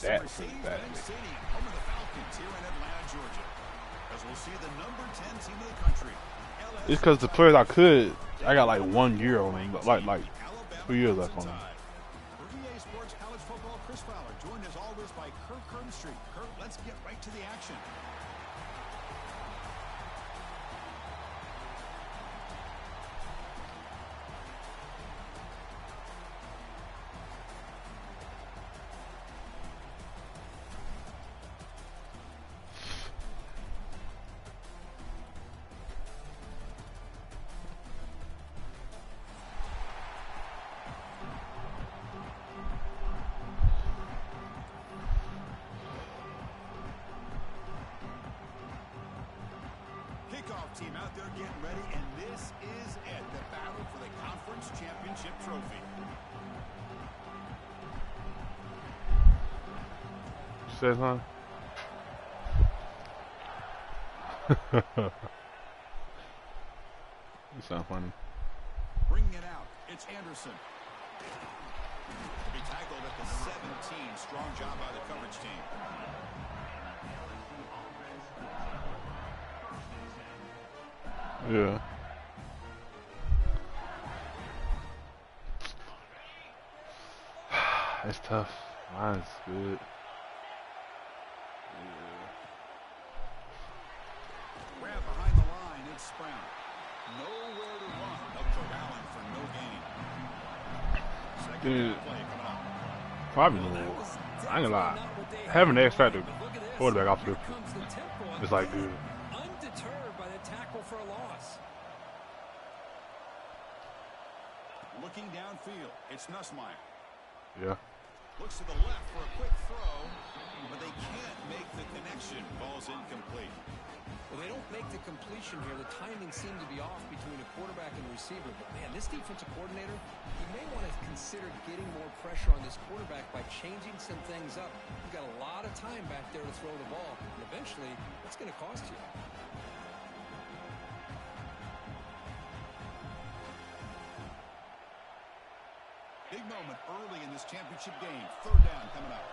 that badly. Home of the Falcons here in Atlanta, Georgia. As we'll see the number 10 team in the country. It's because the players I got like 1 year on them, like 2 years left on them. For EA Sports College Football, Chris Fowler, joined as always by Kurt Street. Kurt, let's get right to the action. Team out there getting ready, and this is it, the battle for the conference championship trophy. Says, huh? You sound funny. Bringing it out, it's Anderson. He tackled at the 17. Strong job by the coverage team. Yeah. It's tough. Mine's good. Grab behind the line, it's Brown. Nowhere to run. No corralling for no gain. Second Dude, play coming up. probably no. I ain't gonna lie. Having the X-Factor quarterback off the it's like good. Undeterred by the tackle for a loss. Looking downfield, it's Nussmeier. Yeah. Looks to the left for a quick throw, but they can't make the connection. Ball's incomplete. Well, they don't make the completion here. The timing seemed to be off between a quarterback and a receiver. But, man, this defensive coordinator, he may want to consider getting more pressure on this quarterback by changing some things up. You've got a lot of time back there to throw the ball. And eventually, that's going to cost you. Big moment early in this championship game. Third down coming up.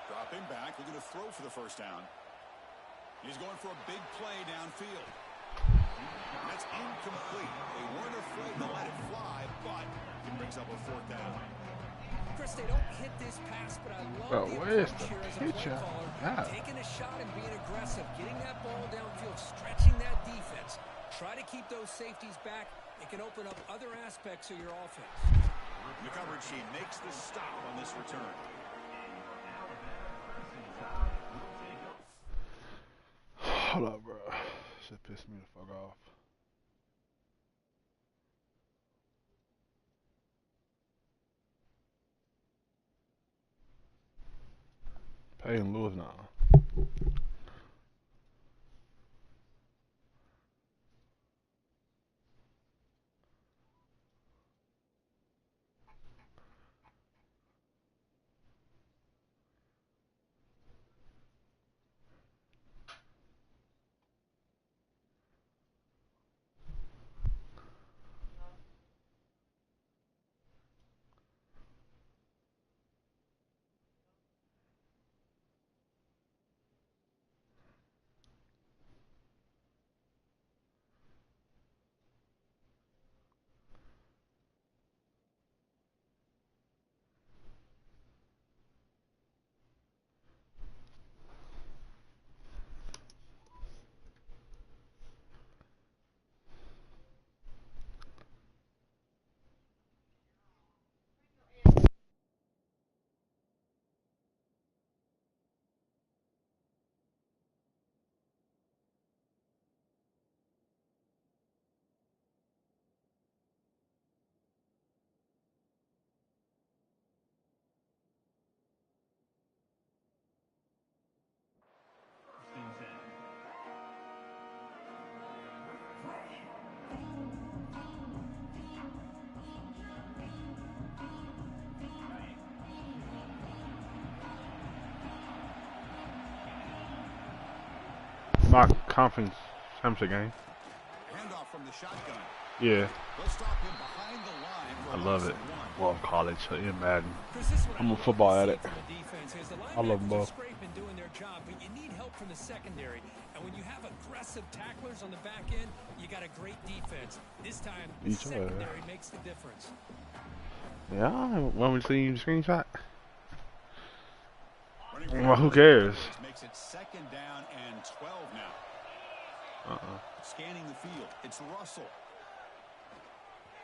Dropping back, looking to throw for the first down. He's going for a big play downfield. That's incomplete. They weren't afraid to let it fly, but it brings up a fourth down. Chris, they don't hit this pass, but I love the where's approach the here as a play pitcher? caller. Yeah. Taking a shot and being aggressive, getting that ball downfield, stretching that defense. Try to keep those safeties back. It can open up other aspects of your offense. The coverage sheet makes the stop on this return. Hold up, bro. Shit pissed me the fuck off. Paying Lewis now. My conference championship game. Handoff from the shotgun. Yeah. They'll stop him behind the line for I love it. Well, college, in Madden. Chris, this is what I'm I a love football to see addict. from the defense is the I love them linebackers are both. scraping, doing their job, but you need help from the secondary. And when you have aggressive tacklers on the back end, you got a great defense. This time, the Each other. secondary makes the difference. Yeah, want me to see the screenshot? Well, who cares? Makes it second down and 12 now. Scanning the field, it's Russell.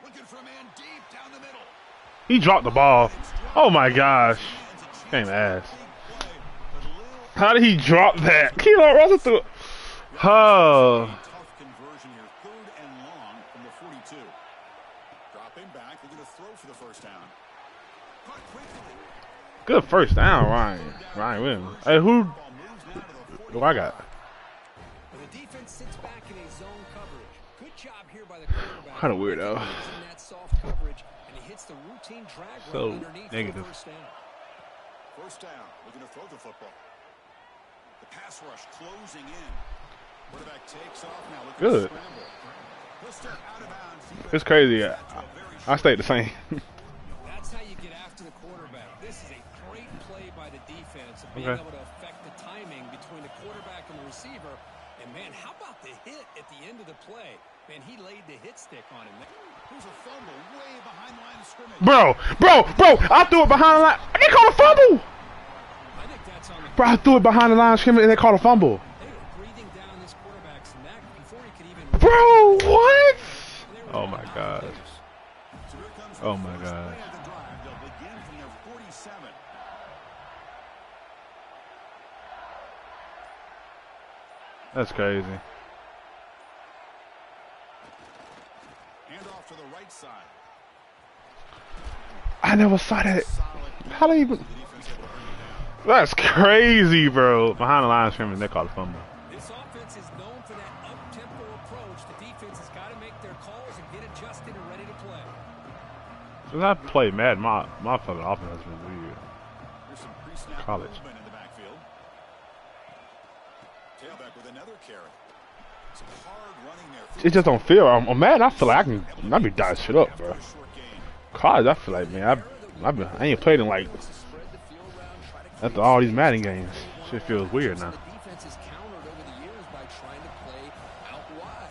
Looking for a man deep down the middle. He dropped the ball. Oh my gosh. Game ass. How did he drop that? Kilo Russell threw it. Oh. Tough conversion here. 3rd and long from the 42. Dropping back, they're going to throw for the first down. Caught quickly. Good first down, Ryan. Ryan Williams. Hey, who I got? The defense sits back in a zone coverage. Good job here by the quarterback. Kind of weird though. In that soft coverage, and he hits the routine drag So route underneath negative. for first down. First down, looking to throw the football. The pass rush closing in. Quarterback takes off now. Good. It's crazy. I stayed the same. That's how you get after the quarterback. This is a great play by the defense of being Okay. able to affect the timing between the quarterback and the receiver. And man, how about the hit at the end of the play? Man, he laid the hit stick on him. Here's a fumble way behind the line of scrimmage. Bro, I threw it behind the line. They called a fumble. I think that's on the Bro, I threw it behind the line of scrimmage and they called a fumble. They were breathing down this quarterback's neck before he could even. Bro, what? Oh my gosh. Oh my gosh. They'll begin from their 47. That's crazy. Hand off to the right side. I never saw that. How they even? That's crazy, bro. Behind the line of scrimmage, they called a fumble. This offense is known for that up-tempo approach. The defense has got to make their calls and get adjusted and ready to play. Since I played Madden, my fucking offense has been weird. Here's some pre-snap College. movement in the backfield. Tailback with another carry. Some hard running there. It just don't feel. On Madden, I feel like I be dying shit up, bro. College, I feel like, man, I ain't played in like after all these Madden games. Shit feels weird now. The defense is countered over the years by trying to play out wide.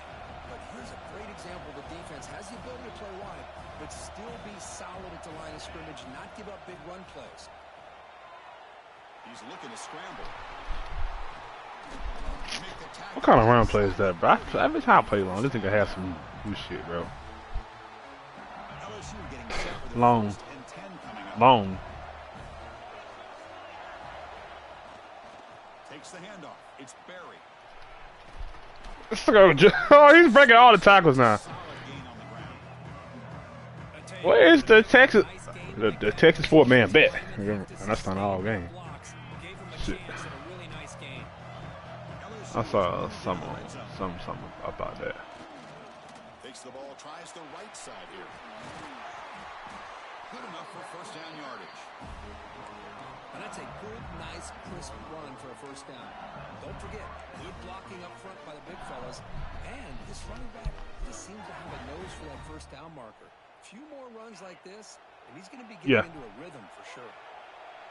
But here's a great example. The defense has the ability to play wide, but still be solid at the line of scrimmage, not give up big run plays. He's looking to scramble. What kind of run play is that, bro? Every time I play long, this nigga has some new shit, bro. LSU getting set for the Long. 1st and 10 coming up. Long. Takes the handoff. It's Barry. This nigga, oh, he's breaking all the tackles now. Solid gain on the ground. Where is the Texas? The Texas 4-man bet. And that's not all game. Shit. I saw something about that. Takes the ball, tries the right side here. Good enough for first down yardage. And that's a good, nice, crisp run for a first down. Don't forget, good blocking up front by the big fellas. And this running back just seems to have a nose for that first down marker. A few more runs like this, and he's going to be getting into a rhythm for sure.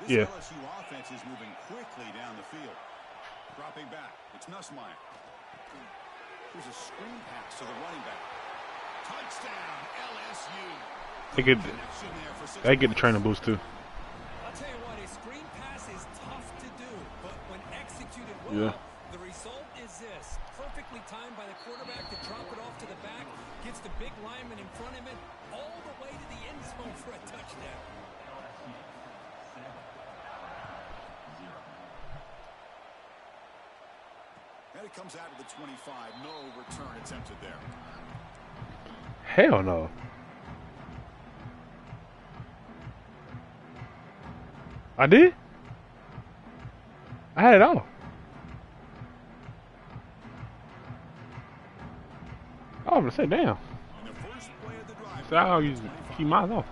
This LSU offense is moving quickly down the field. Dropping back, it's Nussmeier. Here's a screen pass to the running back. Touchdown, LSU. They get the training boost too. I'll tell you what, a screen pass is tough to do, but when executed well, the result is this. Perfectly timed by the quarterback to drop it off to the back, gets the big lineman in front of him, all the way to the end zone for a touchdown. And it comes out of the 25. No return attempted there. Hell no. I did? I had it all. I was gonna say, damn. And the first play of the drive. So I'll use keep mine off.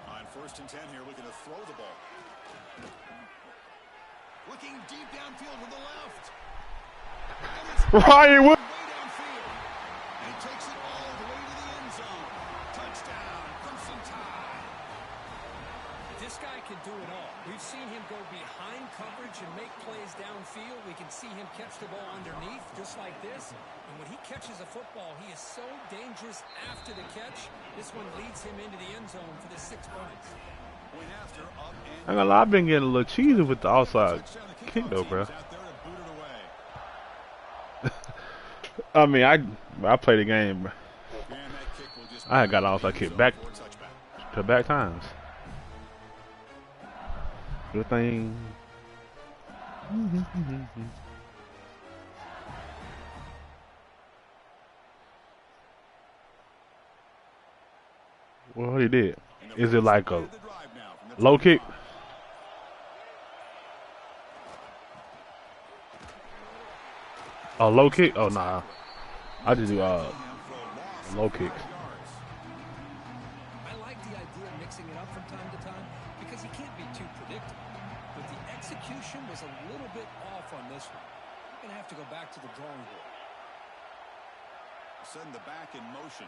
On 1st and 10 here, looking to throw the ball. Looking deep downfield to the left. And it's Ryan Wood. way downfield. And he takes it all the way to the end zone. This guy can do it all. We've seen him go behind coverage and make plays downfield. We can see him catch the ball underneath, just like this. And when he catches a football, he is so dangerous after the catch. This one leads him into the end zone for the 6 points. I'm gonna lie, I've been getting a little cheesy with the outside kick though, bro. I mean, I played the game, bro. I got outside kick back to back times. Good thing. What he did? Is it like a low kick? A low kick? Oh nah, I just do low kicks. I like the idea of mixing it up from time to time because he can't be too predictable. But the execution was a little bit off on this one. We're gonna have to go back to the drawing board. Send the back in motion.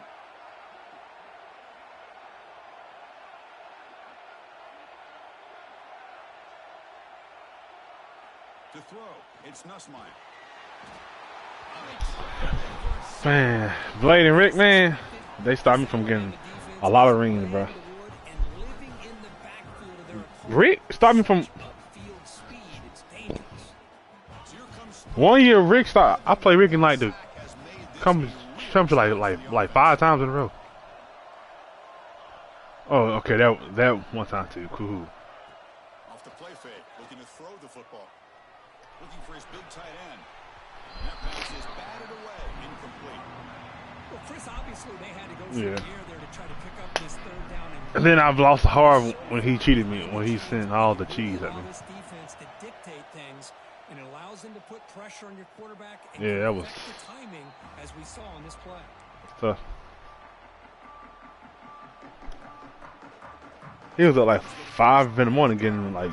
To throw, it's Nussmeier. Man, Blade and Rick, man, they stopped me from getting a lot of rings, bro. Rick stopped me from. One year, Rick stopped. I played Rick in like the come to like 5 times in a row. Oh, okay, that one time too. Cool. Off the play fake, looking to throw the football. Looking for his big tight end. And that pass is batted away, incomplete. Well, Chris, obviously they had to go through the air there to try to pick up this 3rd down. And then I've lost hard when he cheated me, when he sent all the cheese at me. This defense to dictate things, and it allows them to put pressure on your quarterback. And yeah, that was the timing, as we saw on this play. Tough. He was at like 5 in the morning getting like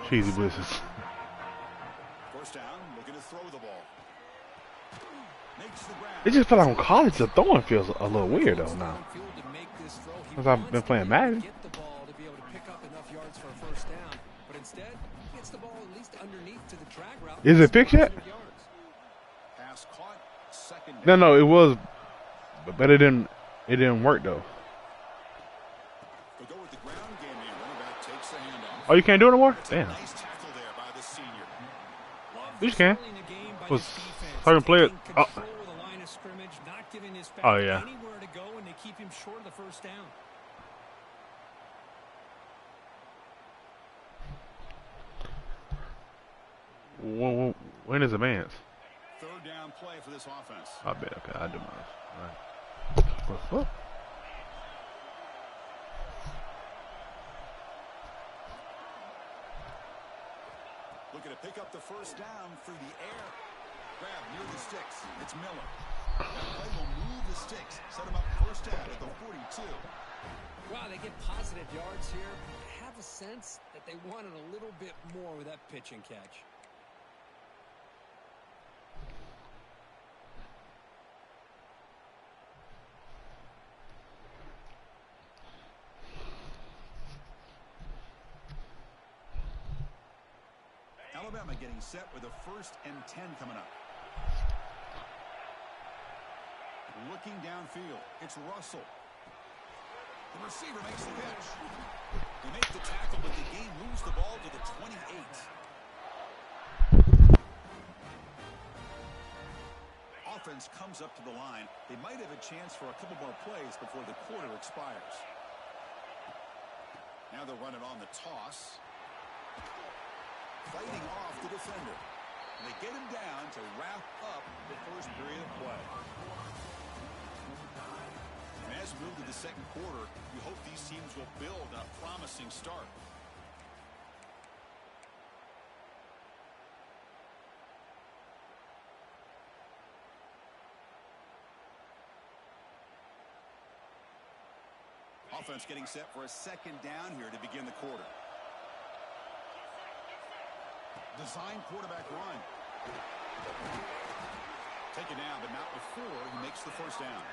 cheesy blitzes. First down, looking to throw the ball. Makes the ground. It just felt like on college the throwing feels a little weird though now. Since I've been playing Madden. Get the ball to be able to pick up enough yards for a first down, but instead gets the ball at least underneath to the drag route. Is it picked yet? Pass caught. Second down. No, it was, but it didn't work though. They'll go with the ground game here. Running back takes the handoff. Oh, you can't do it no more? Damn. Nice tackle there by the senior. You can. Was second player. Oh. Oh yeah. Anywhere to go, and they keep him short of the first down. When is advance? 3rd down play for this offense. I bet. Okay, I do mine. All right. What's up? Looking to pick up the first down through the air. Grab near the sticks. It's Miller. That play will move the sticks. Set him up first down at the 42. Wow, they get positive yards here. I have a sense that they wanted a little bit more with that pitch and catch. Alabama getting set with a 1st and 10 coming up. Looking downfield, it's Russell. The receiver makes the catch. They make the tackle, but the game moves the ball to the 28. Offense comes up to the line. They might have a chance for a couple more plays before the quarter expires. Now they'll run it on the toss. Fighting off the defender. And they get him down to wrap up the first period of play. And as we move to the second quarter, we hope these teams will build a promising start. Offense getting set for a 2nd down here to begin the quarter. Design quarterback run. Take it down, but not before he makes the first down.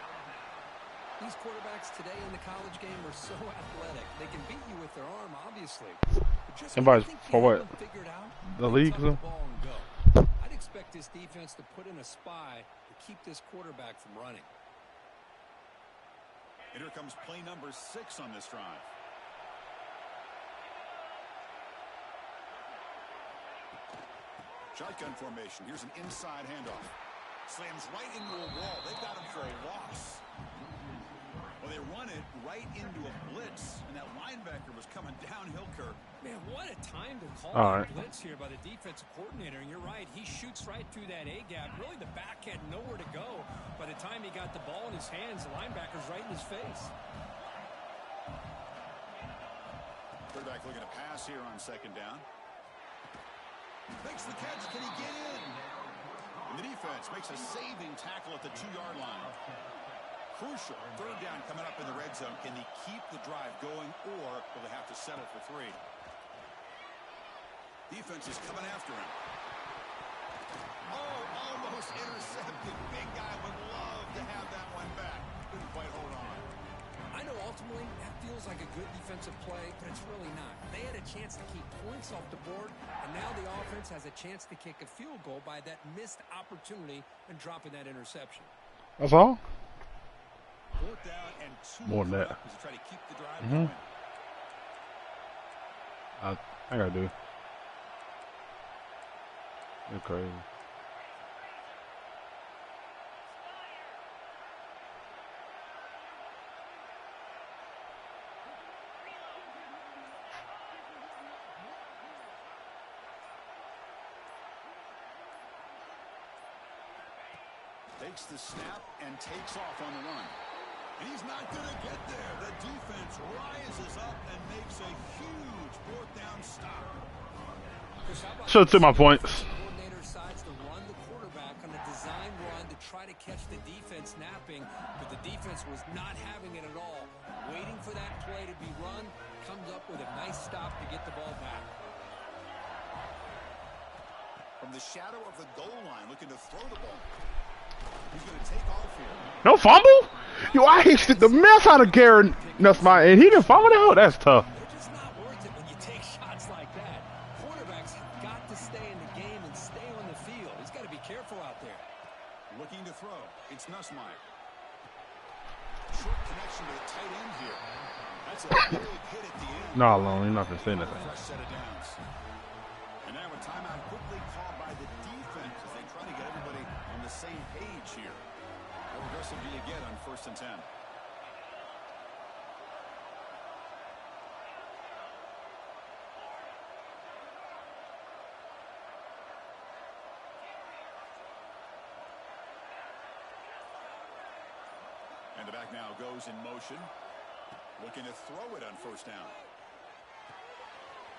These quarterbacks today in the college game are so athletic. They can beat you with their arm, obviously. But just when you think you have them figured out, The league, tuck the ball and go. I'd expect this defense to put in a spy to keep this quarterback from running. And here comes play number 6 on this drive. Shotgun formation. Here's an inside handoff. Slams right into a wall. They've got him for a loss. Well, they run it right into a blitz, and that linebacker was coming downhill, Kirk. Man, what a time to call that blitz here by the defensive coordinator. And you're right, he shoots right through that A-gap. Really, the back had nowhere to go. By the time he got the ball in his hands, the linebacker's right in his face. Quarterback looking to pass here on second down. Makes the catch. Can he get in? And the defense makes a saving tackle at the 2-yard line. Crucial. Third down coming up in the red zone. Can he keep the drive going, or will they have to settle for 3? Defense is coming after him. Oh, almost intercepted. Big guy would love to have that one back. Couldn't quite hold on. I know ultimately that feels like a good defensive play, but it's really not. They had a chance to keep points off the board, and now the offense has a chance to kick a field goal by that missed opportunity and dropping that interception. That's all? 4th down and 2 more than that. To try to keep the drive going. I gotta do. You're crazy. Takes the snap and takes off on the run. And he's not going to get there. The defense rises up and makes a huge 4th down stop. Should have took my points. Coordinator decides to run the quarterback on a design run to try to catch the defense napping, but the defense was not having it at all. Waiting for that play to be run, comes up with a nice stop to get the ball back. From the shadow of the goal line, looking to throw the ball. He's going to take off here. No fumble? Yo, I hit the mess out of Garrett Nussmeier, and he didn't fumble out? That's tough. They're just not worth it when you take shots like that. Quarterbacks have got to stay in the game and stay on the field. He's got to be careful out there. Looking to throw. It's Nussmeier. Short connection to the tight end here. That's a big hit at the end. No, Lone, you're not going to say nothing. Fresh set of downs. And now a timeout quickly called by the defense as they try to get everybody on the same page here. How aggressive do you get on 1st and 10? And the back now goes in motion. Looking to throw it on 1st down.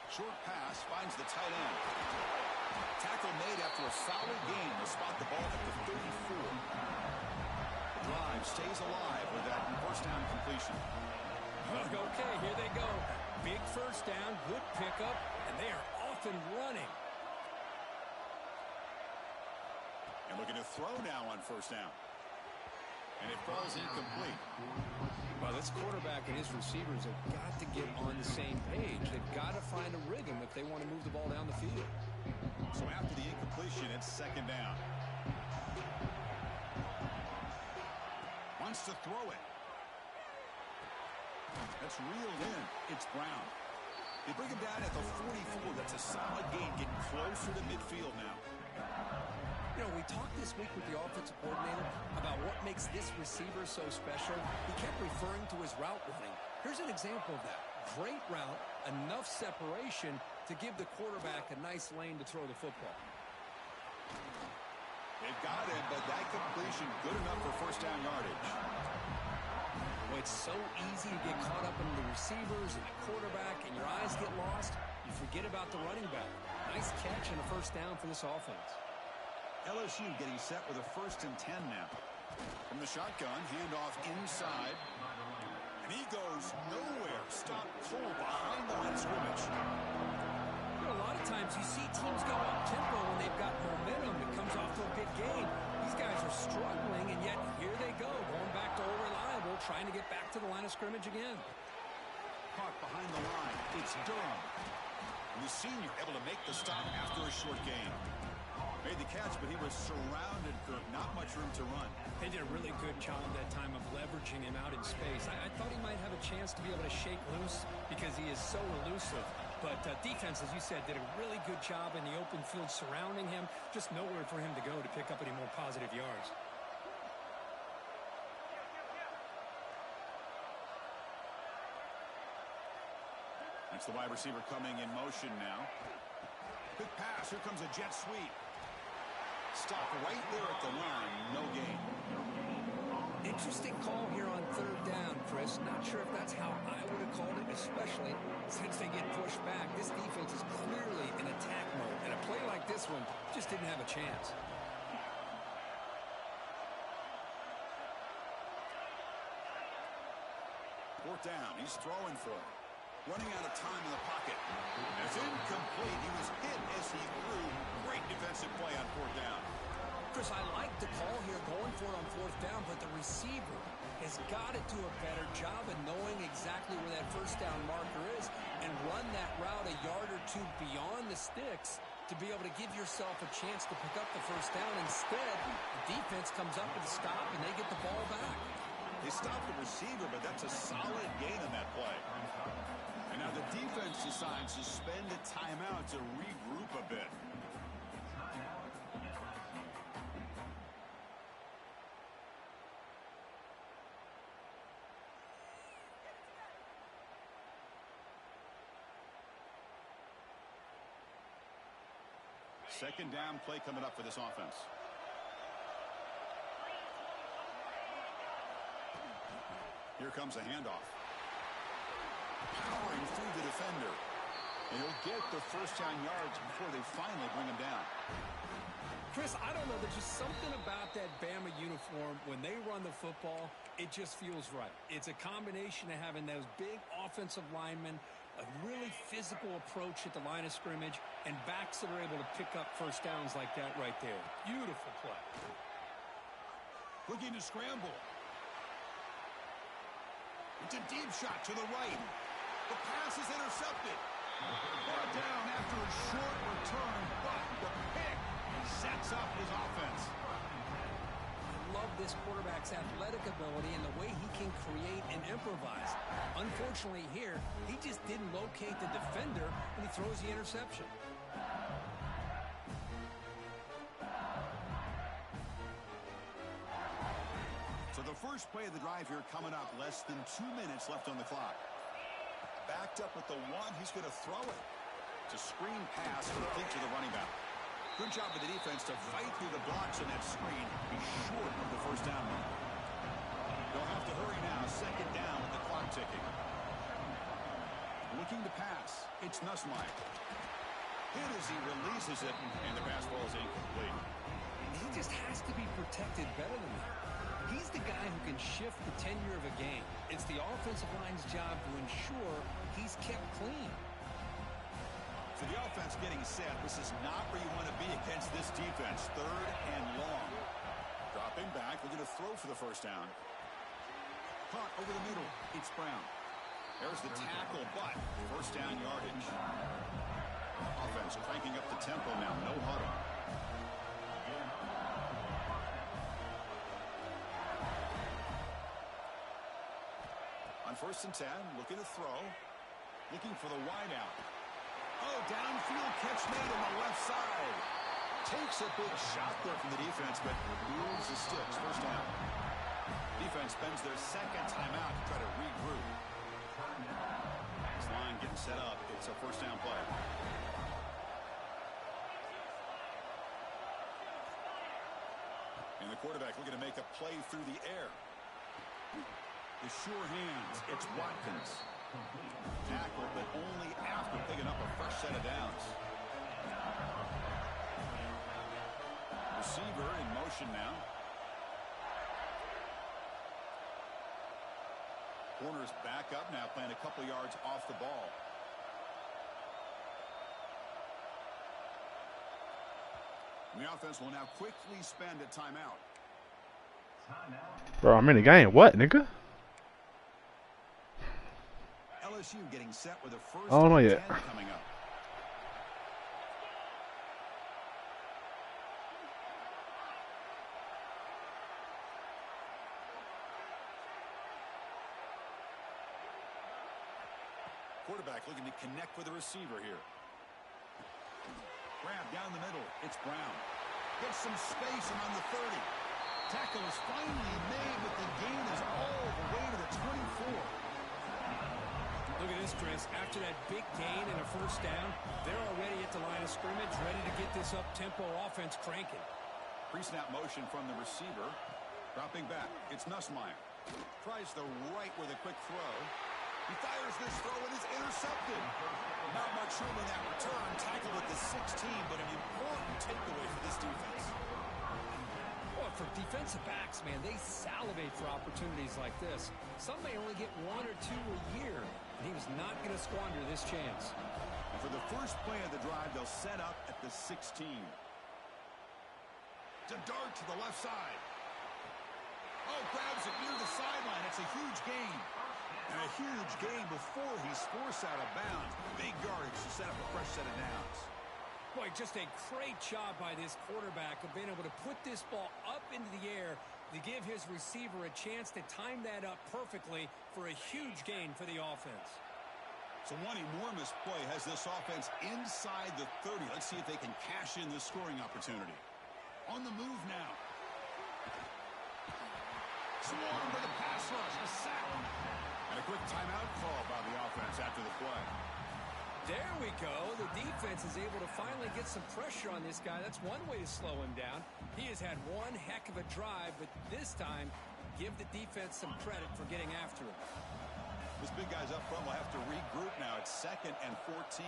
Short pass finds the tight end. Tackle made after a solid gain to spot the ball at the 34. The drive stays alive with that 1st down completion. Okay, here they go. Big 1st down, good pickup, and they are off and running. And looking to throw now on 1st down. And it falls incomplete. Well, this quarterback and his receivers have got to get on the same page. They've got to find a rhythm if they want to move the ball down the field. So after the incompletion, it's 2nd down. Wants to throw it. That's reeled in. It's Brown. They bring him down at the 44. That's a solid gain. Getting closer to midfield now. You know, we talked this week with the offensive coordinator about what makes this receiver so special. He kept referring to his route running. Here's an example of that. Great route, enough separation to give the quarterback a nice lane to throw the football. They've got it, but that completion good enough for 1st down yardage. Well, it's so easy to get caught up in the receivers and the quarterback, and your eyes get lost. You forget about the running back. Nice catch and a 1st down for this offense. LSU getting set with a 1st and 10 now. From the shotgun, handoff inside. And he goes nowhere. Stop cold behind the line of scrimmage. You know, a lot of times you see teams go up-tempo when they've got momentum. It comes off to a big game. These guys are struggling, and yet here they go, going back to old reliable trying to get back to the line of scrimmage again. Caught behind the line. It's Durham. And the senior able to make the stop after a short gain. Made the catch, but he was surrounded, Kirk. Not much room to run. They did a really good job that time of leveraging him out in space. I thought he might have a chance to be able to shake loose because he is so elusive. But defense, as you said, did a really good job in the open field surrounding him. Just nowhere for him to go to pick up any more positive yards. That's the wide receiver coming in motion now. Quick pass. Here comes a jet sweep. Stop right there at the line. No gain. Interesting call here on third down, Chris. Not sure if that's how I would have called it, especially since they get pushed back. This defense is clearly in attack mode, and a play like this one just didn't have a chance. Fourth down. He's throwing for it. Running out of time in the pocket. It's incomplete. He was hit as he threw. Great defensive play on fourth down. Chris, I like the call here going for it on fourth down, but the receiver has got to do a better job of knowing exactly where that first down marker is and run that route a yard or two beyond the sticks to be able to give yourself a chance to pick up the first down. Instead, the defense comes up with a stop and they get the ball back. They stopped the receiver, but that's a solid gain on that play. And now the defense decides to spend a timeout to regroup a bit. Second down play coming up for this offense. Here comes a handoff. Powering through the defender. And he'll get the first down yards before they finally bring him down. Chris, I don't know. There's just something about that Bama uniform. When they run the football, it just feels right. It's a combination of having those big offensive linemen, a really physical approach at the line of scrimmage, and backs that are able to pick up first downs like that right there. Beautiful play. Looking to scramble. It's a deep shot to the right. The pass is intercepted. Brought down after a short return, but the pick sets up his offense. I love this quarterback's athletic ability and the way he can create and improvise. Unfortunately here, he just didn't locate the defender when he throws the interception. So the first play of the drive here coming up, less than 2 minutes left on the clock. Backed up with the one, he's going to throw it. It's a screen pass complete to the running back. Good job of the defense to fight through the blocks in that screen. Be short of the first down run. They'll have to hurry now. Second down with the clock ticking. Looking to pass. It's Nussmeier. Hit as he releases it, and the pass ball is incomplete. He just has to be protected better than that. He's the guy who can shift the tenure of a game. It's the offensive line's job to ensure he's kept clean. So the offense getting set. This is not where you want to be against this defense. Third and long. Dropping back. Looking to throw for the first down. Caught over the middle. It's Brown. There's the tackle, but first down yardage. Offense cranking up the tempo now. No huddle. On 1st and 10, looking to throw. Looking for the wide out. Oh, downfield catch made on the left side. Takes a big shot there from the defense, but moves the sticks. First down. Defense spends their second timeout to try to regroup. This line getting set up. It's a first down play. And the quarterback looking to make a play through the air. The sure hands. It's Watkins. Tackle, but only after picking up a fresh set of downs. Receiver in motion now. Corner's back up now, playing a couple yards off the ball. And the offense will now quickly spend a timeout. Bro, I'm in the game. What, nigga? LSU getting set with a first I don't know and yet. 10 coming up. Quarterback looking to connect with the receiver here. Grab down the middle. It's Brown. Gets some space around the 30. Tackle is finally made, but the gain is all the way to the 24. Look at this, Chris. After that big gain and a first down, they're already at the line of scrimmage, ready to get this up-tempo offense cranking. Pre-snap motion from the receiver. Dropping back. It's Nussmeier. Tries the right with a quick throw. He fires this throw and is intercepted. Not much room in that return. Tackled at the 16, but an important takeaway for this defense. Well, for defensive backs, man, they salivate for opportunities like this. Some may only get one or two a year, and he was not going to squander this chance. And for the first play of the drive, they'll set up at the 16. To dart to the left side. Oh, grabs it near the sideline. It's a huge gain. And a huge gain before he's forced out of bounds. Big yardage to set up a fresh set of downs. Boy, just a great job by this quarterback of being able to put this ball up into the air to give his receiver a chance to time that up perfectly for a huge gain for the offense. So one enormous play has this offense inside the 30. Let's see if they can cash in this scoring opportunity. On the move now. Swarm with a pass rush. A sack. And a quick timeout call by the offense after the play. There we go. The defense is able to finally get some pressure on this guy. That's one way to slow him down. He has had one heck of a drive, but this time, give the defense some credit for getting after him. This big guy's up front will have to regroup now. It's 2nd and 14.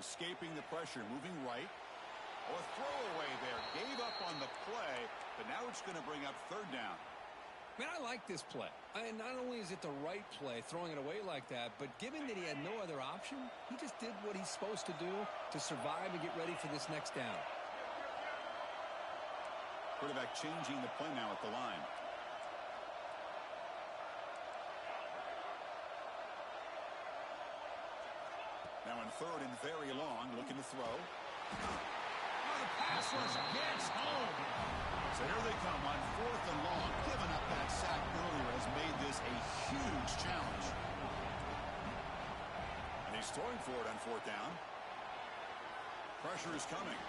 Escaping the pressure, moving right. Oh, a throwaway there. Gave up on the play, but now it's going to bring up 3rd down. Man, I like this play. And not only is it the right play, throwing it away like that, but given that he had no other option, he just did what he's supposed to do to survive and get ready for this next down. Quarterback changing the play now at the line. Now in 3rd and very long, looking to throw. Oh, the pass rush gets home. So here they come on 4th and long. Giving up that sack earlier has made this a huge challenge. And he's throwing for it on 4th down. Pressure is coming.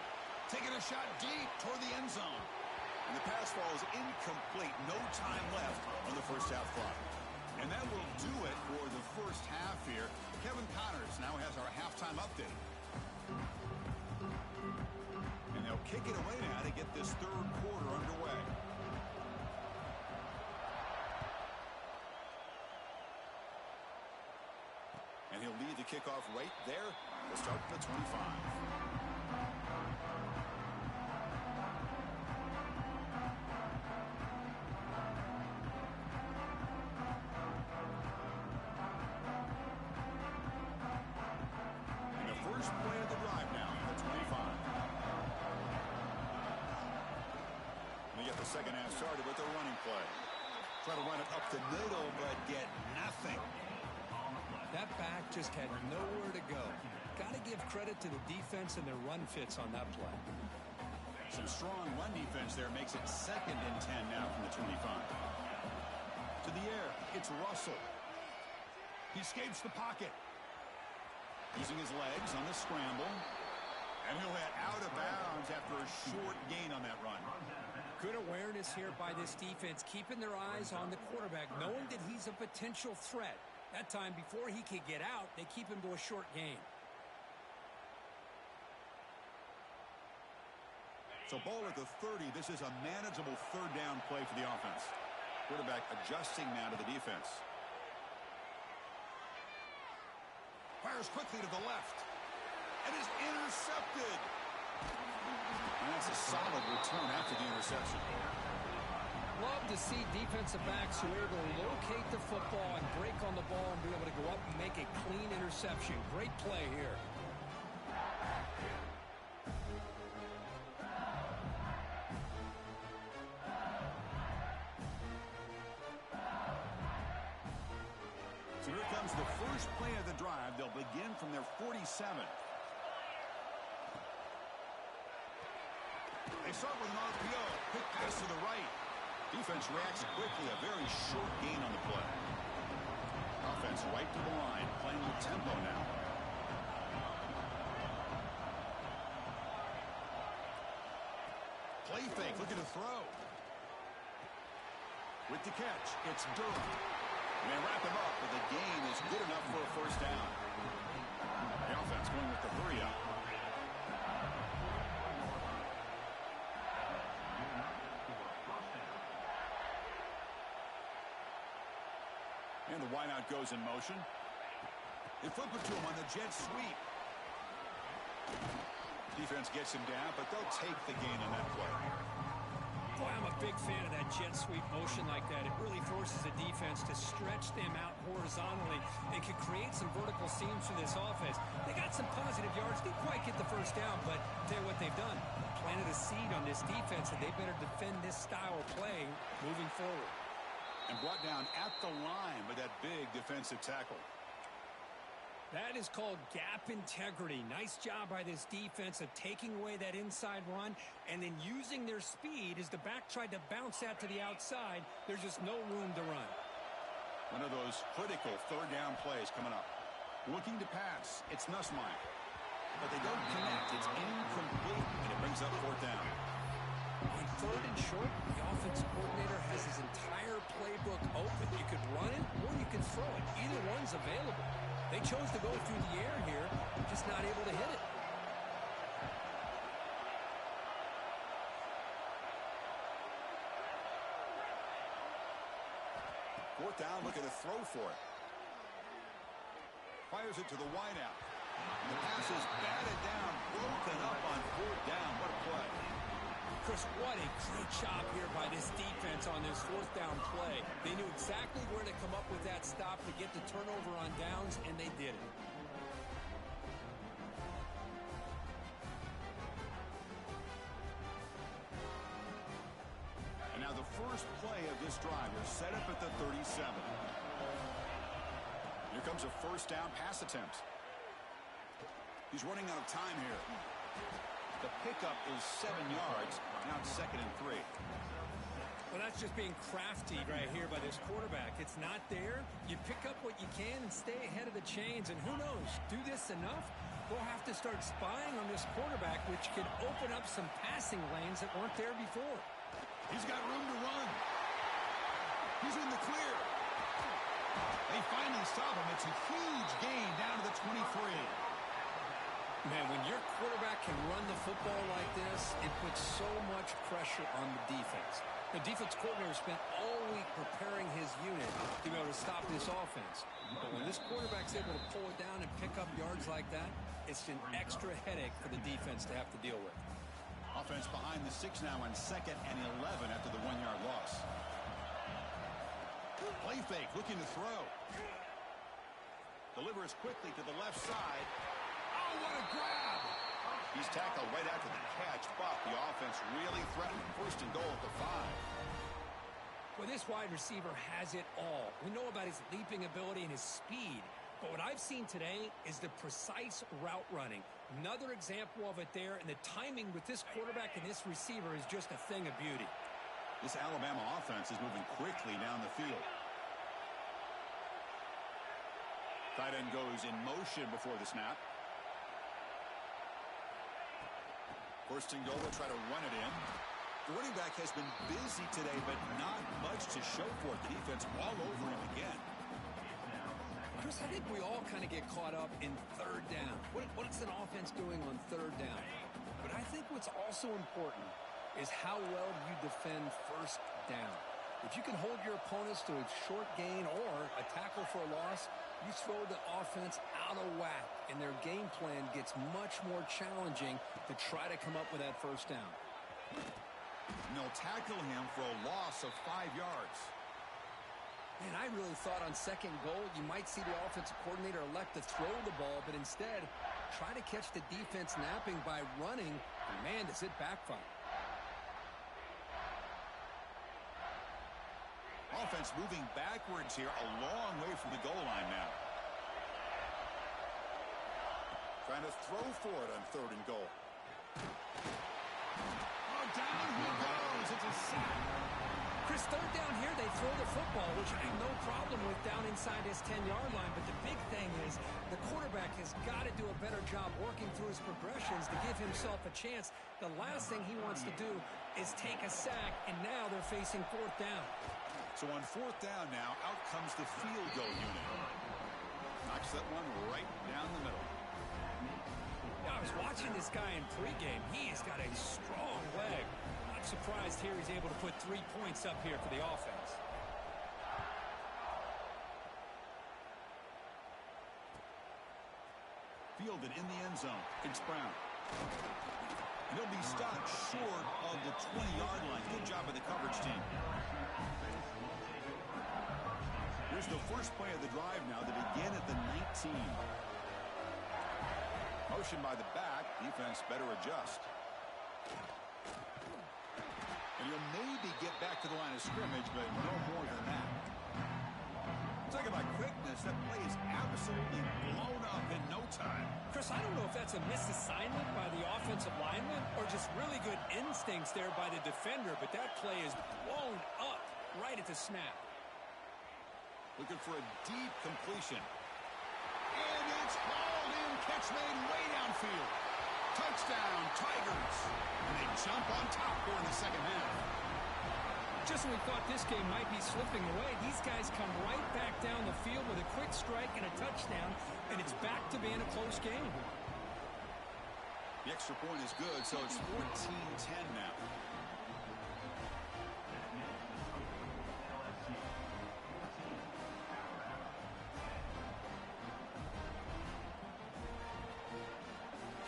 Taking a shot deep toward the end zone. And the pass ball is incomplete. No time left on the first half clock. And that will do it for the first half here. Kevin Connors now has our halftime update. And they'll kick it away now to get this 3rd quarter underway. And he'll lead the kickoff right there. We'll start at the 25. First play of the drive now, the 25. We get the second half started with the running play. Try to run it up the middle, but get nothing. That back just had nowhere to go. Got to give credit to the defense and their run fits on that play. Some strong run defense there makes it 2nd and 10 now from the 25. To the air, it's Russell. He escapes the pocket. Using his legs on the scramble. And he'll head out of bounds after a short gain on that run. Good awareness here by this defense, keeping their eyes on the quarterback, knowing that he's a potential threat. That time, before he could get out, they keep him to a short gain. So ball at the 30. This is a manageable 3rd down play for the offense. Quarterback adjusting now to the defense. Fires quickly to the left. And is intercepted. And that's a solid return after the interception. Love to see defensive backs who are able to locate the football and break on the ball and be able to go up and make a clean interception. Great play here. So here comes the first play of the drive. They'll begin from their 47. They start with an RPO. Quick pass to the right. Defense reacts quickly. A very short gain on the play. Offense right to the line, playing with tempo now. Play fake, looking to throw. With the catch, it's Durham. And they wrap him up, but the gain is good enough for a first down. The offense going with the hurry-up. And the wideout goes in motion. They flip it to him on the jet sweep. Defense gets him down, but they'll take the gain on that play. Boy, I'm a big fan of that jet sweep motion like that. It really forces the defense to stretch them out horizontally and can create some vertical seams for this offense. They got some positive yards. Didn't quite get the first down, but I'll tell you what they've done. Planted a seed on this defense, and they better defend this style of play moving forward. And brought down at the line with that big defensive tackle. That is called gap integrity. Nice job by this defense of taking away that inside run and then using their speed as the back tried to bounce that to the outside. There's just no room to run. One of those critical third down plays coming up. Looking to pass. It's Nussmeier. But they don't connect. It's incomplete, and it brings up fourth down. On third and short, the offensive coordinator has his entire playbook open. You could run it or you can throw it. Either one's available. They chose to go through the air here, just not able to hit it. Fourth down, looking to throw for it. Fires it to the wideout. The pass is batted down, broken up on fourth down. What a play. Chris, what a great job here by this defense on this fourth down play. They knew exactly where to come up with that stop to get the turnover on downs, and they did it. And now the first play of this drive is set up at the 37. Here comes a first down pass attempt. He's running out of time here. The pickup is 7 yards. Now it's 2nd and 3. Well, that's just being crafty right here by this quarterback. It's not there. You pick up what you can and stay ahead of the chains. And who knows, do this enough, we'll have to start spying on this quarterback, which could open up some passing lanes that weren't there before. He's got room to run. He's in the clear. They finally stop him. It's a huge gain down to the 23. Man, when your quarterback can run the football like this, it puts so much pressure on the defense. The defense coordinator spent all week preparing his unit to be able to stop this offense. But when this quarterback's able to pull it down and pick up yards like that, it's an extra headache for the defense to have to deal with. Offense behind the 6 now on 2nd and 11 after the 1-yard loss. Play fake, looking to throw. Delivers quickly to the left side. Oh, what a grab! He's tackled right after the catch, but the offense really threatened. 1st and goal at the 5. Well, this wide receiver has it all. We know about his leaping ability and his speed. But what I've seen today is the precise route running. Another example of it there, and the timing with this quarterback and this receiver is just a thing of beauty. This Alabama offense is moving quickly down the field. Tight end goes in motion before the snap. 1st and goal, they'll try to run it in. The running back has been busy today, but not much to show for it. The defense all over him again. Chris, I think we all kind of get caught up in third down. What's an offense doing on third down? But I think what's also important is how well you defend first down. If you can hold your opponents to a short gain or a tackle for a loss, you throw the offense out of whack, and their game plan gets much more challenging to try to come up with that first down. And they'll tackle him for a loss of 5 yards. Man, I really thought on 2nd goal you might see the offensive coordinator elect to throw the ball, but instead try to catch the defense napping by running, and man, does it backfire. Offense defense moving backwards here, a long way from the goal line now. Trying to throw for it on 3rd and goal. Oh, down he goes. It's a sack. Chris, 3rd down here, they throw the football, which I have no problem with down inside his 10-yard line. But the big thing is the quarterback has got to do a better job working through his progressions to give himself a chance. The last thing he wants to do is take a sack, and now they're facing 4th down. So on 4th down now, out comes the field goal unit. Knocks that one right down the middle. I was watching this guy in pregame. He has got a strong leg. Not surprised here he's able to put 3 points up here for the offense. Fielded in the end zone. It's Brown. And he'll be stopped short of the 20-yard line. Good job by the coverage team. Here's the first play of the drive now to begin at the 19. Motion by the back. Defense better adjust. And he'll maybe get back to the line of scrimmage, but no more than that. Talking about quickness, that play is absolutely blown up in no time. Chris, I don't know if that's a misassignment by the offensive lineman or just really good instincts there by the defender, but that play is blown up right at the snap. Looking for a deep completion. And it's hauled in. Catch made way downfield. Touchdown, Tigers. And they jump on top here in the second half. Just when we thought this game might be slipping away, these guys come right back down the field with a quick strike and a touchdown, and it's back to being a close game. The extra point is good, so it's 14-10 now.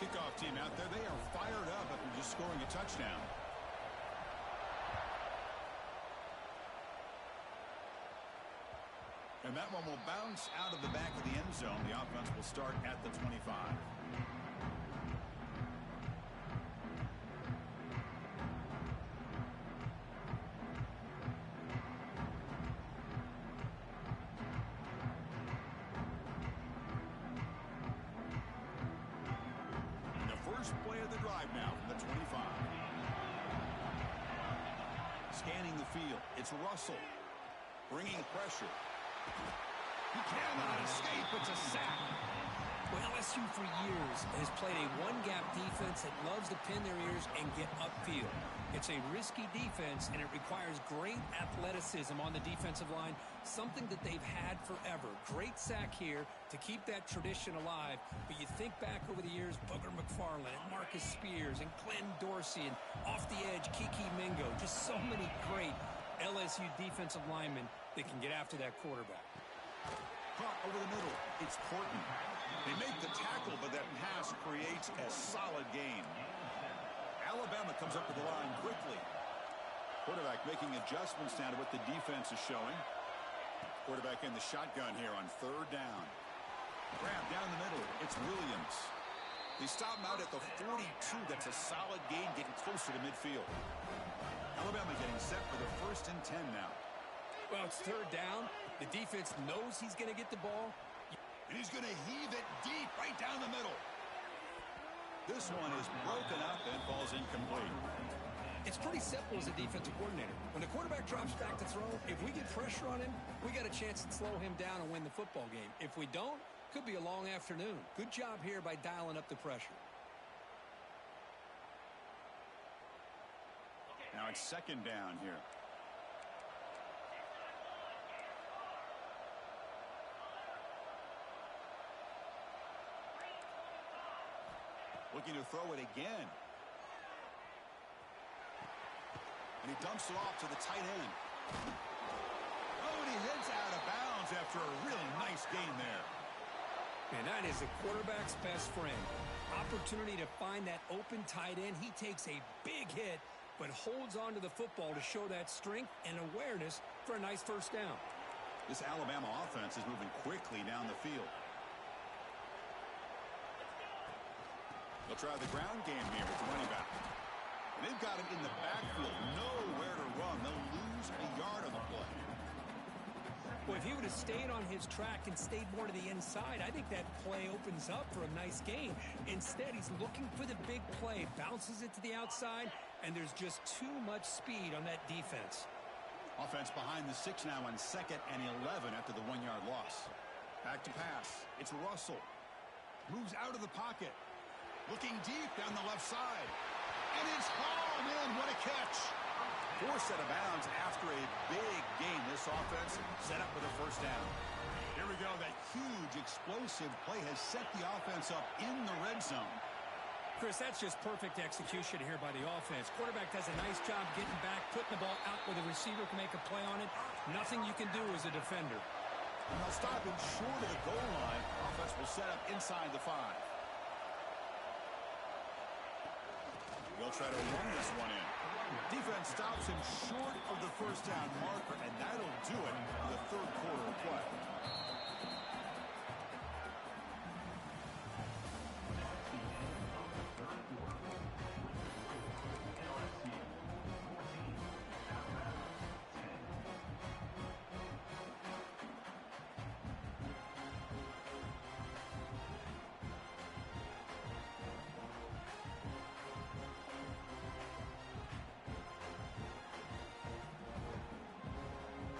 Kickoff team out there, they are fired up after just scoring a touchdown. And that one will bounce out of the back of the end zone. The offense will start at the 25. And the first play of the drive now from the 25. Scanning the field. It's Russell. Bringing pressure. He cannot escape. It's a sack. Well, LSU for years has played a one-gap defense that loves to pin their ears and get upfield. It's a risky defense, and it requires great athleticism on the defensive line, something that they've had forever. Great sack here to keep that tradition alive. But you think back over the years, Booger McFarland and Marcus Spears and Glenn Dorsey and off the edge, Kiki Mingo. Just so many great LSU defensive linemen that can get after that quarterback. Caught over the middle. It's Horton. They make the tackle, but that pass creates a solid gain. Alabama comes up to the line quickly. Quarterback making adjustments now to what the defense is showing. Quarterback in the shotgun here on 3rd down. Grab down the middle. It's Williams. They stop him out at the 42. That's a solid gain, getting closer to midfield. Alabama getting set for the 1st and 10 now. Well, it's 3rd down. The defense knows he's going to get the ball. And he's going to heave it deep right down the middle. This one is broken up and falls incomplete. It's pretty simple as a defensive coordinator. When the quarterback drops back to throw, if we get pressure on him, we got a chance to slow him down and win the football game. If we don't, could be a long afternoon. Good job here by dialing up the pressure. Now it's 2nd down here. Looking to throw it again. And he dumps it off to the tight end. Oh, and he heads out of bounds after a really nice gain there. And that is a quarterback's best friend. Opportunity to find that open tight end. He takes a big hit, but holds on to the football to show that strength and awareness for a nice 1st down. This Alabama offense is moving quickly down the field. They'll try the ground game here with the running back. And they've got him in the backfield. Nowhere to run. They'll lose a yard on the play. Well, if he would have stayed on his track and stayed more to the inside, I think that play opens up for a nice gain. Instead, he's looking for the big play, bounces it to the outside, and there's just too much speed on that defense. Offense behind the 6 now on 2nd and 11 after the 1-yard loss. Back to pass. It's Russell. Moves out of the pocket. Looking deep down the left side. And it's hauled in. What a catch. 4 set of bounds after a big gain. This offense set up with a first down. Here we go. That huge explosive play has set the offense up in the red zone. Chris, that's just perfect execution here by the offense. Quarterback does a nice job getting back, putting the ball out where the receiver can make a play on it. Nothing you can do as a defender. And they'll stop him short of the goal line. Offense will set up inside the 5. They'll try to run this one in. Defense stops him short of the first down marker, and that'll do it in the 3rd quarter of play.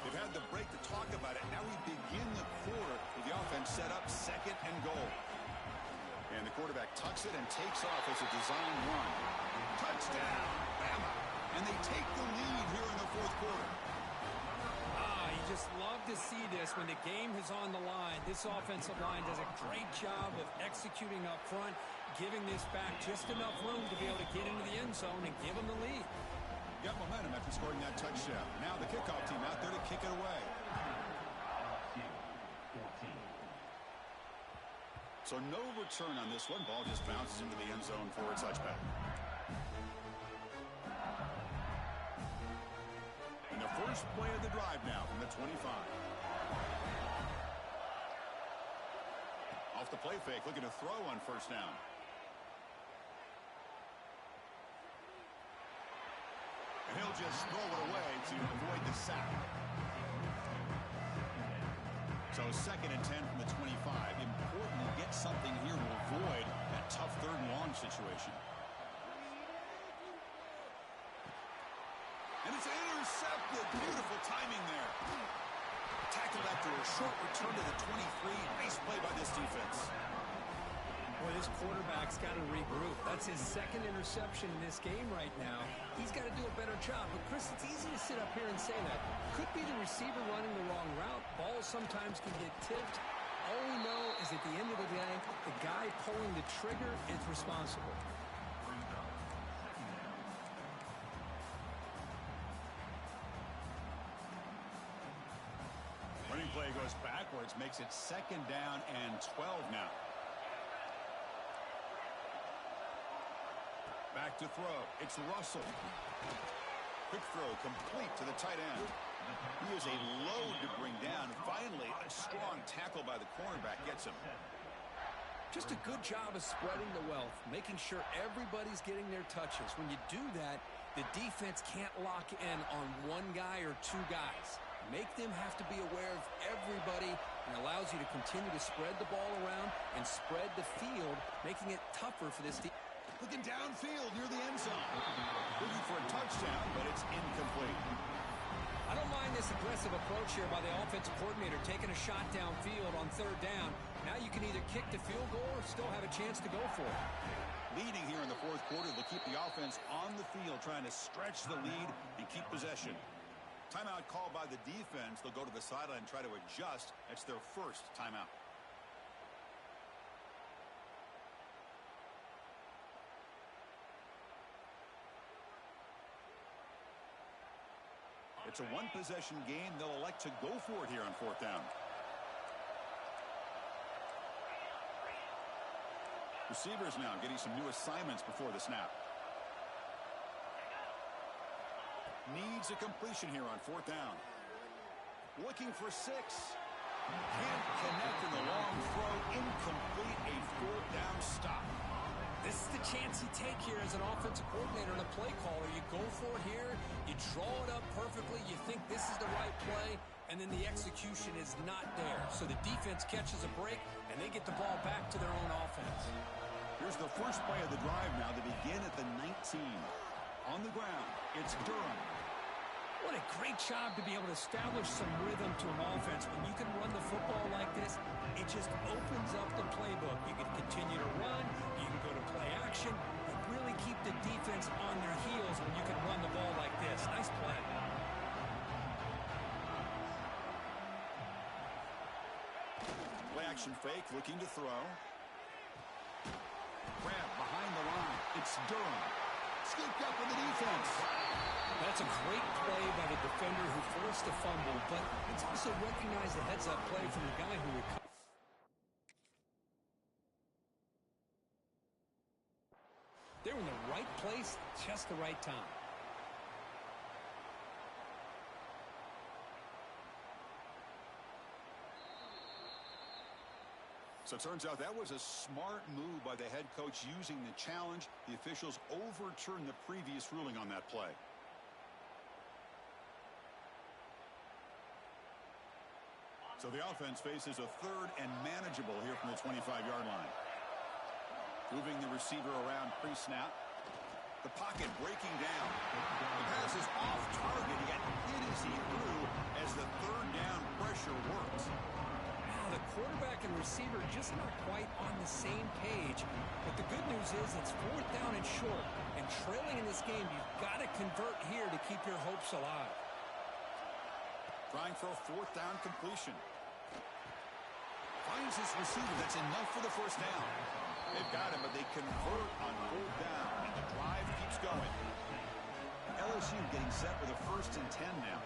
They've had the break to talk about it. Now we begin the quarter with the offense set up 2nd and goal. And the quarterback tucks it and takes off as a design run. Touchdown, Bama. And they take the lead here in the 4th quarter. You just love to see this when the game is on the line. This offensive line does a great job of executing up front, giving this back just enough room to be able to get into the end zone and give them the lead. Got momentum after scoring that touchdown. Now the kickoff team out there to kick it away. So no return on this one. Ball just bounces into the end zone for a touchback. And the first play of the drive now from the 25. Off the play fake, looking to throw on first down. And he'll just throw it away to avoid the sack. So 2nd and 10 from the 25. Important to get something here to avoid that tough 3rd and long situation. And it's intercepted. Beautiful timing there. Tackled after a short return to the 23. Nice play by this defense. Boy, this quarterback's got to regroup. That's his 2nd interception in this game right now. He's got to do a better job. But, Chris, it's easy to sit up here and say that. Could be the receiver running the wrong route. Balls sometimes can get tipped. All we know is at the end of the day, the guy pulling the trigger is responsible. Running play goes backwards, makes it 2nd down and 12 now. Back to throw. It's Russell. Quick throw complete to the tight end. He is a load to bring down. Finally, a strong tackle by the cornerback gets him. Just a good job of spreading the wealth, making sure everybody's getting their touches. When you do that, the defense can't lock in on one guy or 2 guys. Make them have to be aware of everybody and allows you to continue to spread the ball around and spread the field, making it tougher for this team. Looking downfield near the end zone. Looking for a touchdown, but it's incomplete. I don't mind this aggressive approach here by the offensive coordinator, taking a shot downfield on 3rd down. Now you can either kick the field goal or still have a chance to go for it. Leading here in the 4th quarter, they'll keep the offense on the field, trying to stretch the lead and keep possession. Timeout called by the defense. They'll go to the sideline and try to adjust. That's their first timeout. It's a 1-possession game. They'll elect to go for it here on 4th down. Receivers now getting some new assignments before the snap. Needs a completion here on 4th down. Looking for 6. Can't connect in the long throw. Incomplete. A 4th down stop. This is the chance you take here as an offensive coordinator and a play caller. You go for it here. You draw it up perfectly. You think this is the right play. and then the execution is not there. So the defense catches a break, and they get the ball back to their own offense. Here's the first play of the drive now to begin at the 19. On the ground, it's Durham. What a great job to be able to establish some rhythm to an offense. When you can run the football like this, it just opens up the playbook. You can continue to run, you can go to play action, but really keep the defense on their heels when you can run the ball like this. Nice play. Play action fake, looking to throw. Grab behind the line. It's Durham. Scooped up with the defense. That's a great play by the defender who forced a fumble, but it's also recognized the heads-up play from the guy who recovered. They're in the right place, just the right time. So it turns out that was a smart move by the head coach using the challenge. The officials overturned the previous ruling on that play. So the offense faces a third and manageable here from the 25-yard line. Moving the receiver around pre-snap. The pocket breaking down. The pass is off target. He got hit as he threw as the third down pressure works. Now the quarterback and receiver just not quite on the same page. But the good news is it's fourth down and short. And trailing in this game, you've got to convert here to keep your hopes alive. Trying for a fourth down completion. Finds his receiver. That's enough for the first down. They've got him, but they convert on fourth down. And the drive keeps going. LSU getting set with a 1st and 10 now.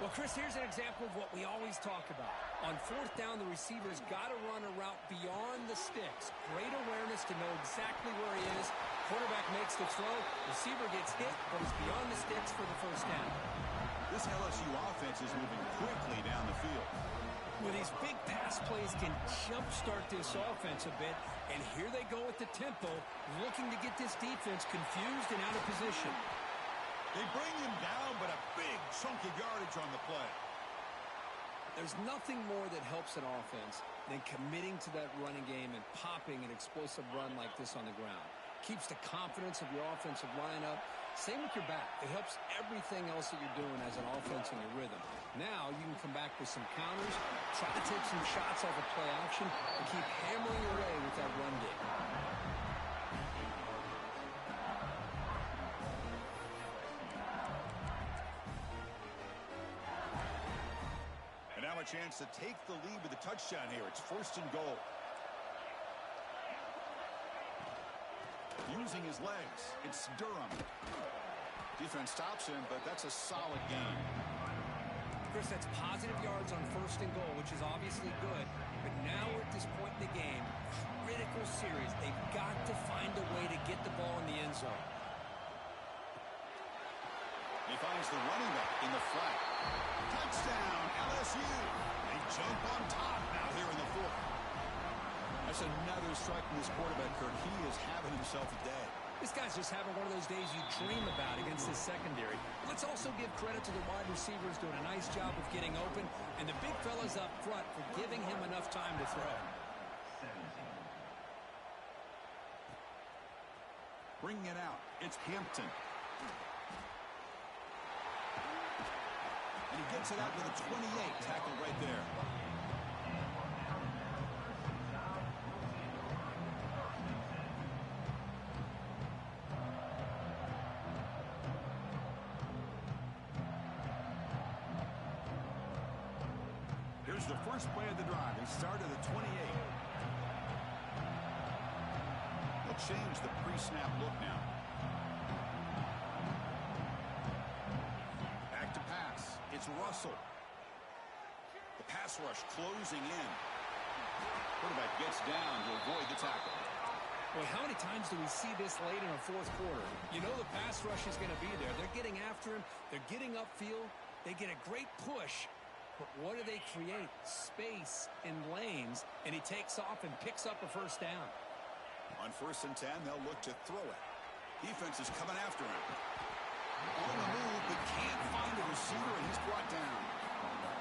Well, Chris, here's an example of what we always talk about. On fourth down, the receiver's got to run a route beyond the sticks. Great awareness to know exactly where he is. Quarterback makes the throw. Receiver gets hit, but he's beyond the sticks for the first down. This LSU offense is moving quickly down the field. Well, these big pass plays can jumpstart this offense a bit, and here they go at the tempo, looking to get this defense confused and out of position. They bring him down, but a big chunk of yardage on the play. There's nothing more that helps an offense than committing to that running game and popping an explosive run like this on the ground. Keeps the confidence of your offensive lineup. Same with your back. It helps everything else that you're doing as an offense in your rhythm. Now you can come back with some counters, try to take some shots off of play action, and keep hammering away with that run game. And now a chance to take the lead with a touchdown here. It's 1st and goal. Using his legs, it's Durham. Defense stops him, but that's a solid game. Chris, that's positive yards on 1st and goal, which is obviously good. But now we're at this point in the game, critical series. They've got to find a way to get the ball in the end zone. He finds the running back in the flat. Touchdown, LSU. They jump on top now here in the 4th. That's another strike from this quarterback, Kirk. He is having himself a day. This guy's just having one of those days you dream about against this secondary. Let's also give credit to the wide receivers doing a nice job of getting open, and the big fellas up front for giving him enough time to throw. Bringing it out, it's Hampton. And he gets it out to the 28, tackled right there. Here's the first play of the drive. They start at the 28. They'll change the pre-snap look now. Back to pass. It's Russell. The pass rush closing in. Quarterback gets down to avoid the tackle. Well, how many times do we see this late in a 4th quarter? You know the pass rush is going to be there. They're getting after him. They're getting upfield. They get a great push. But what do they create? Space in lanes, and he takes off and picks up a first down. On 1st and 10, they'll look to throw it. Defense is coming after him. On the move, but can't find a receiver, and he's brought down.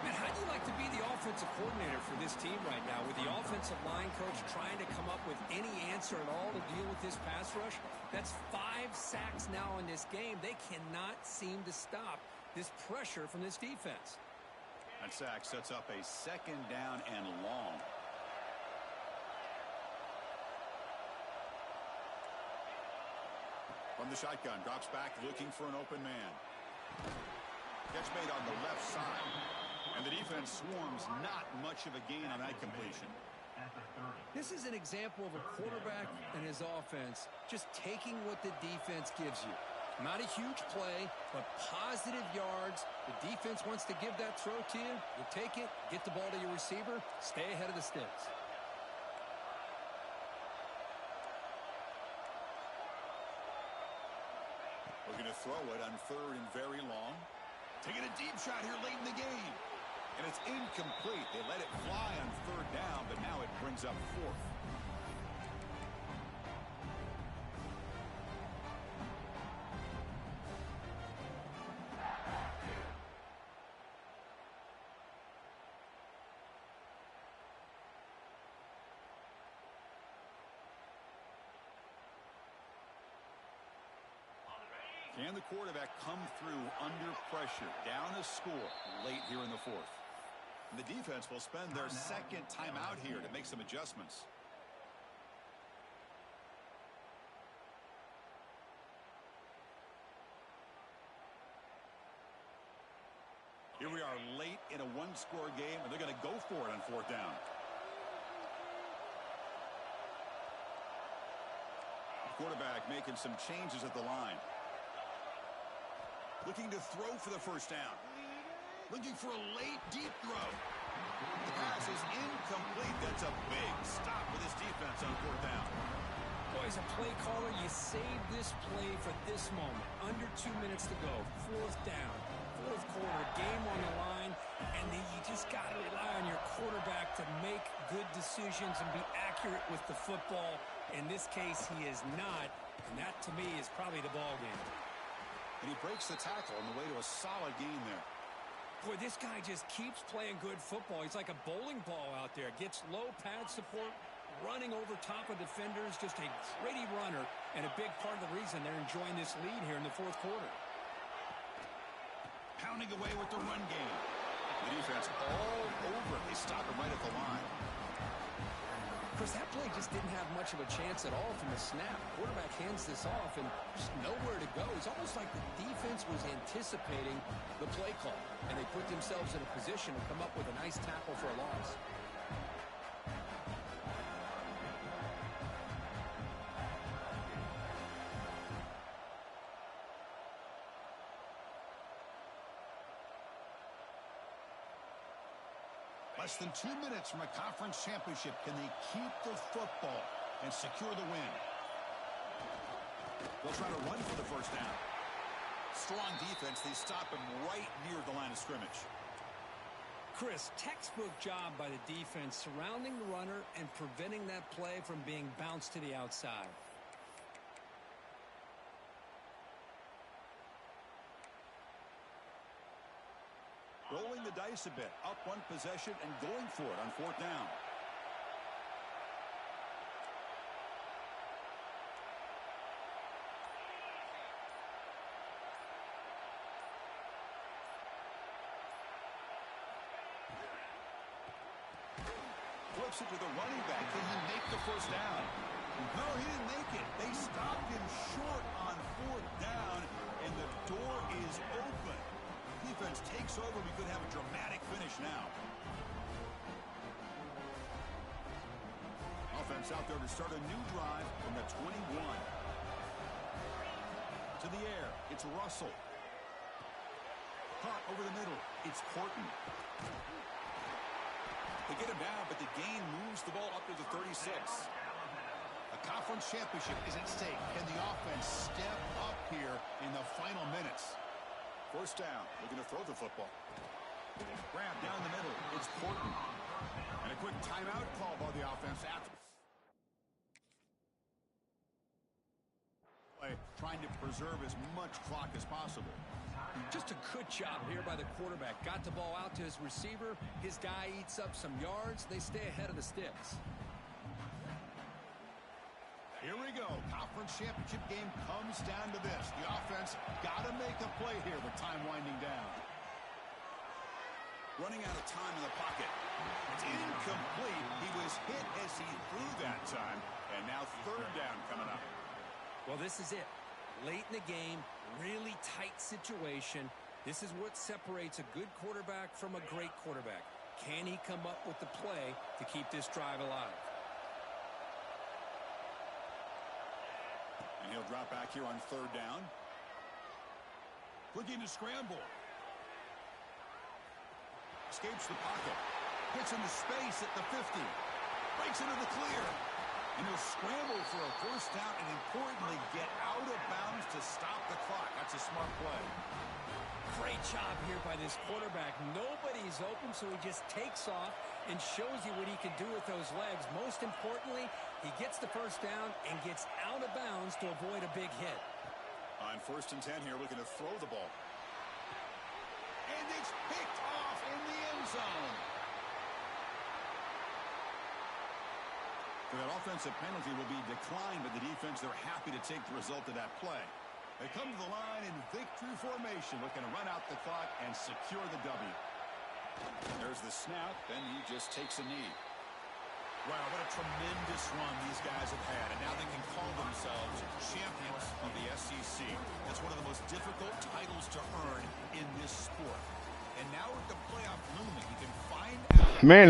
Man, how do you like to be the offensive coordinator for this team right now with the offensive line coach trying to come up with any answer at all to deal with this pass rush? That's 5 sacks now in this game. They cannot seem to stop this pressure from this defense. That sack sets up a 2nd down and long. From the shotgun, drops back looking for an open man. Catch made on the left side. And the defense swarms, not much of a gain on that completion. This is an example of a quarterback and his offense just taking what the defense gives you. Not a huge play, but positive yards. The defense wants to give that throw to you. You take it, get the ball to your receiver, stay ahead of the sticks. Looking to throw it on 3rd and very long. Taking a deep shot here late in the game. And it's incomplete. They let it fly on 3rd down, but now it brings up 4th. Can the quarterback come through under pressure, down a score late here in the 4th? And the defense will spend their 2nd timeout here to make some adjustments. Here we are late in a 1-score game, and they're going to go for it on 4th down. The quarterback making some changes at the line. Looking to throw for the 1st down. Looking for a late, deep throw. The pass is incomplete. That's a big stop with this defense on 4th down. Boy, as a play caller, you save this play for this moment. Under 2 minutes to go. 4th down. 4th quarter. Game on the line. And then you just got to rely on your quarterback to make good decisions and be accurate with the football. In this case, he is not. And that, to me, is probably the ball game. And he breaks the tackle on the way to a solid gain there. Boy, this guy just keeps playing good football. He's like a bowling ball out there. Gets low pad support, running over top of defenders. Just a gritty runner, and a big part of the reason they're enjoying this lead here in the 4th quarter. Pounding away with the run game. The defense all over it. They stop him right at the line. Chris, that play just didn't have much of a chance at all from the snap. Quarterback hands this off and just nowhere to go. It's almost like the defense was anticipating the play call, and they put themselves in a position to come up with a nice tackle for a loss. Less than 2 minutes from a conference championship. Can they keep the football and secure the win? They'll try to run for the 1st down. Strong defense. They stop him right near the line of scrimmage. Chris, textbook job by the defense surrounding the runner and preventing that play from being bounced to the outside. Rolling the dice a bit, up 1 possession and going for it on 4th down. Flips it to the running back. Can he make the 1st down? No, he didn't make it. They stopped him short on 4th down, and the door is open. Defense takes over. We could have a dramatic finish now. Offense out there to start a new drive from the 21. To the air. It's Russell. Caught over the middle. It's Horton. They get him down, but the gain moves the ball up to the 36. A conference championship is at stake. Can the offense step up here in the final minutes? 1st down. Looking to throw the football. Grab down the middle. It's Horton. And a quick timeout call by the offense after. Trying to preserve as much clock as possible. Just a good job here by the quarterback. Got the ball out to his receiver. His guy eats up some yards. They stay ahead of the sticks. Here we go. Conference championship game comes down to this. The offense got to make a play here with time winding down. Running out of time in the pocket. It's incomplete. He was hit as he threw that time. And now third down coming up. Well, this is it. Late in the game, really tight situation. This is what separates a good quarterback from a great quarterback. Can he come up with the play to keep this drive alive? And he'll drop back here on third down. Looking to scramble. Escapes the pocket. Gets into space at the 50. Breaks into the clear. And he'll scramble for a first down and, importantly, get out of bounds to stop the clock. That's a smart play. Great job here by this quarterback. Nobody's open, so he just takes off and shows you what he can do with those legs. Most importantly, he gets the first down and gets out of bounds to avoid a big hit. On 1st and 10 here, looking to throw the ball. And it's picked off in the end zone. That offensive penalty will be declined by the defense. They're happy to take the result of that play. They come to the line in victory formation, looking to run out the clock and secure the W. There's the snap, then he just takes a knee. Wow, what a tremendous run these guys have had, and now they can call themselves champions of the SEC. That's one of the most difficult titles to earn in this sport. And now with the playoff looming, he can find out. Man.